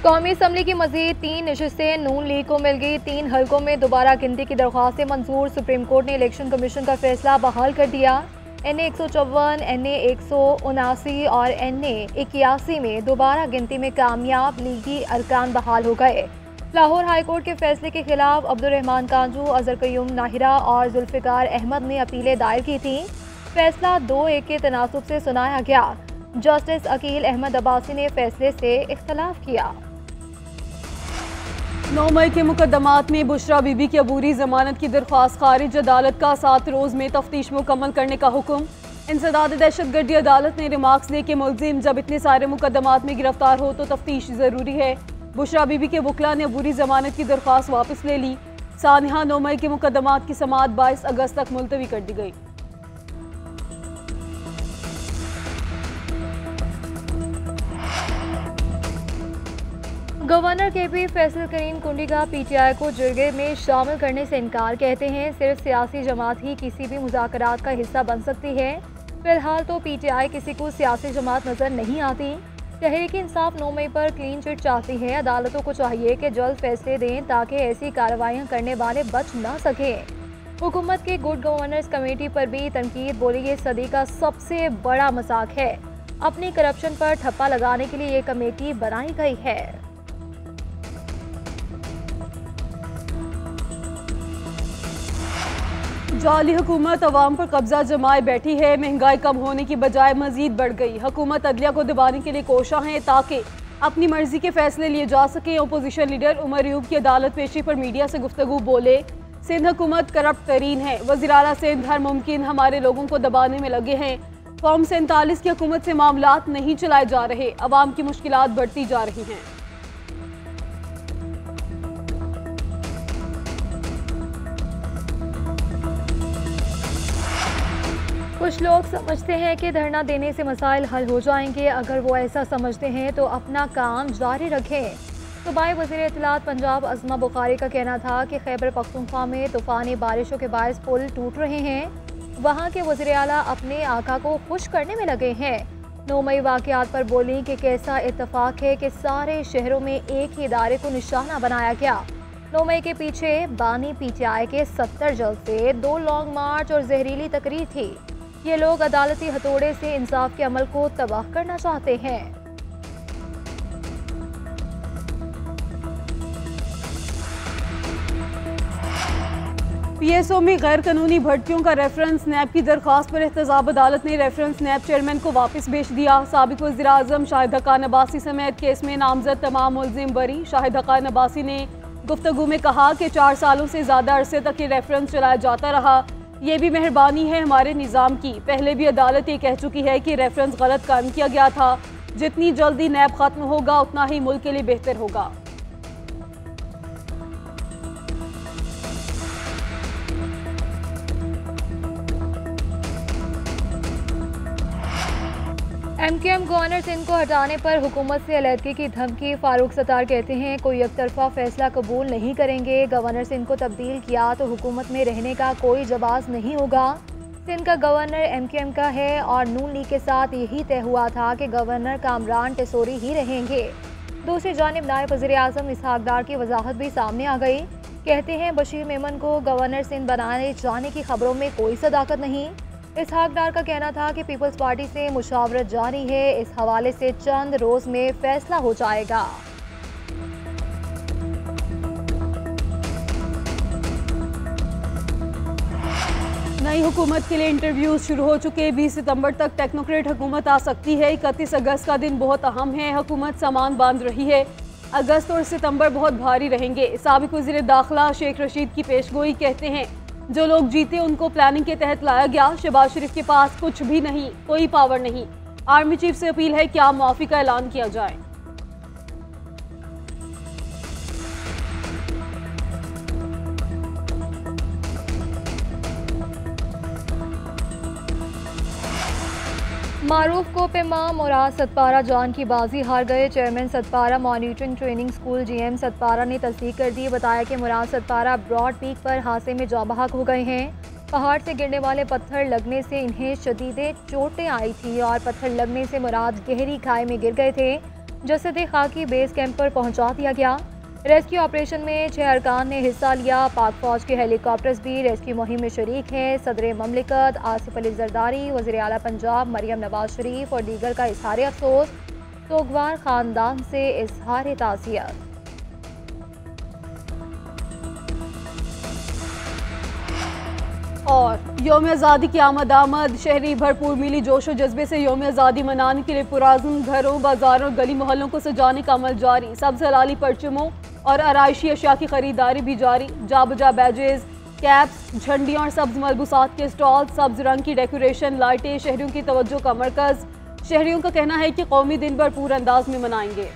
कौमी असम्बली की मजीद 3 नशिस्तें नून लीग को मिल गई। 3 हल्कों में दोबारा गिनती की दरख्वास्तें मंजूर। सुप्रीम कोर्ट ने इलेक्शन कमीशन का फैसला बहाल कर दिया। NA 154, NA 179 और NA 81 में दोबारा गिनती में कामयाब लीगी अरकान बहाल हो गए। लाहौर हाई कोर्ट के फैसले के खिलाफ अब्दुर्रहमान कांजू, अजहर कयूम नाहिरा और जुल्फिकार अहमद ने अपीलें दायर की थी। फैसला 2-1 के तनासुब से सुनाया गया। जस्टिस अकील अहमद अब्बासी ने फैसले से इख्तलाफ किया। 9 मई के मुकदमात में बुशरा बीबी की अबूरी जमानत की दरख्वास्त खारिज। अदालत का 7 रोज में तफ्तीश मुकम्मल करने का हुक्म। इंसदाद दहशतगर्दी अदालत ने रिमार्क्स दे के मुलजिम जब इतने सारे मुकदमात में गिरफ्तार हो तो तफ्तीश जरूरी है। बुशरा बीबी के वकला ने अबूरी जमानत की दरख्वास्त वापस ले ली। सानिहा 9 मई के मुकदमात की समाअत 22 अगस्त तक मुलतवी कर दी गई। गवर्नर KP फैसल करीम कुंडिगा PTI को जिरगे में शामिल करने से इनकार। कहते हैं सिर्फ सियासी जमात ही किसी भी मुज़ाकरात का हिस्सा बन सकती है। फिलहाल तो PTI किसी को सियासी जमात नजर नहीं आती। तहरीक इंसाफ 9 मई पर क्लीन चिट चाहती है। अदालतों को चाहिए कि जल्द फैसले दें ताकि ऐसी कार्रवाइयाँ करने वाले बच ना सकें। हुकूमत की गुड गवर्नेंस कमेटी पर भी तनकीद। बोली ये सदी का सबसे बड़ा मजाक है। अपनी करप्शन पर ठप्पा लगाने के लिए ये कमेटी बनाई गई है। जाली हुकूमत अवाम पर कब्जा जमाए बैठी है। महंगाई कम होने की बजाय मजीद बढ़ गई। हुकूमत अदलिया को दबाने के लिए कोशा है ताकि अपनी मर्जी के फैसले लिए जा सके। अपोजिशन लीडर उमर अयूब की अदालत पेशी पर मीडिया से गुफ्तगू बोले, सिंध हुकूमत करप्ट तरीन है। वज़ीर आला सिंध हर मुमकिन हमारे लोगों को दबाने में लगे हैं। फॉर्म 47 की हुकूमत से मामलात नहीं चलाए जा रहे। अवाम की मुश्किलात बढ़ती जा रही हैं। कुछ लोग समझते हैं कि धरना देने से मसाइल हल हो जाएंगे। अगर वो ऐसा समझते हैं तो अपना काम जारी रखें। सूबाई वज़ीर इत्तलात पंजाब अज़मा बुखारी का कहना था कि खैबर पख्तूनख्वा में तूफ़ानी बारिशों के बायस पुल टूट रहे हैं। वहाँ के वज़ीर आला अपने आका को खुश करने में लगे हैं। 9 मई वाक़यात पर बोली कि कैसा इत्तफाक है कि सारे शहरों में एक ही इदारे को निशाना बनाया गया। 9 मई के पीछे बानी PTI के 70 जलसे, 2 लॉन्ग मार्च और जहरीली तकरीर थी। ये लोग अदालती हथौड़े से इंसाफ के अमल को तबाह करना चाहते हैं। PSO में गैर कानूनी भर्तियों का रेफरेंस नैब की दरख्वास्त पर एहतजाब। अदालत ने रेफरेंस नैब चेयरमैन को वापस भेज दिया। साबिक वज़ीर आज़म शाहिद हक़ान अब्बासी समेत केस में नामजद तमाम मुलजिम बरी। शाहिद हक़ान अब्बासी ने गुफ्तगू में कहा कि 4 सालों से ज़्यादा अरसे तक ये रेफरेंस चलाया जाता रहा। ये भी मेहरबानी है हमारे निज़ाम की। पहले भी अदालत ये कह चुकी है कि रेफरेंस गलत कायम किया गया था। जितनी जल्दी नैब खत्म होगा उतना ही मुल्क के लिए बेहतर होगा। MKM गवर्नर सिंध को हटाने पर हुकूमत से अलहदगी की धमकी। फारूक सत्तार कहते हैं कोई एकतरफा फैसला कबूल नहीं करेंगे। गवर्नर सिंध को तब्दील किया तो हुकूमत में रहने का कोई जवाब नहीं होगा। सिंध का गवर्नर MKM का है और नून लीग के साथ यही तय हुआ था कि गवर्नर कामरान टेसोरी ही रहेंगे। दूसरी जानिब नायब वज़ीर आज़म इसहाक डार की वजाहत भी सामने आ गई। कहते हैं बशीर मेमन को गवर्नर सिंध बनाए जाने की खबरों में कोई सदाकत नहीं। इसहाक डार का कहना था कि पीपल्स पार्टी से मुशावरत जारी है। इस हवाले से चंद रोज में फैसला हो जाएगा। नई हुकूमत के लिए इंटरव्यूज शुरू हो चुके। 20 सितंबर तक टेक्नोक्रेट हुकूमत आ सकती है। 31 अगस्त का दिन बहुत अहम है। हुकूमत सामान बांध रही है। अगस्त और सितंबर बहुत भारी रहेंगे। साबिक वज़ीर दाखिला शेख रशीद की पेशगोई। कहते हैं जो लोग जीते उनको प्लानिंग के तहत लाया गया। शहबाज शरीफ के पास कुछ भी नहीं, कोई पावर नहीं। आर्मी चीफ से अपील है क्या मुआफ़ी का ऐलान किया जाए। मारूफ को पेमा मुराद सतपारा जान की बाजी हार गए। Chairman Satpara monitoring training school GM Satpara ने तस्दीक कर दी। बताया कि मुराद सतपारा ब्रॉड पीक पर हादसे में जाँ बहक हो गए हैं। पहाड़ से गिरने वाले पत्थर लगने से इन्हें शदीद चोटें आई थी और पत्थर लगने से मुराद गहरी खाई में गिर गए थे। जसद खाकी बेस कैंप पर पहुंचा दिया गया। रेस्क्यू ऑपरेशन में 6 अरकान ने हिस्सा लिया। पाक फौज के हेलीकॉप्टर्स भी रेस्क्यू मुहिम में शरीक हैं। सदर ममलिकत आसिफ अली जरदारी, वज़ीर आला पंजाब मरियम नवाज शरीफ और दीगर का इजहार अफसोस। सोगवार खानदान से इजहार ताज़ियत। और योम आज़ादी की आमद शहरी भरपूर मिली जोशो जज्बे से योम आज़ादी मनाने के लिए पुराज़म घरों, बाजारों, गली मोहल्लों को सजाने का अमल जारी। सब्ज़ हलाली परचमों और आराइशी अशिया की खरीदारी भी जारी। जा बजा बैजेज, कैप्स, झंडियाँ और सब्ज़ मलबूसात के स्टॉल, सब्ज़ रंग की डेकोरेशन, लाइटें शहरियों की तवज्जो का मरकज़। शहरियों का कहना है कि कौमी दिन भरपूर अंदाज में मनाएंगे।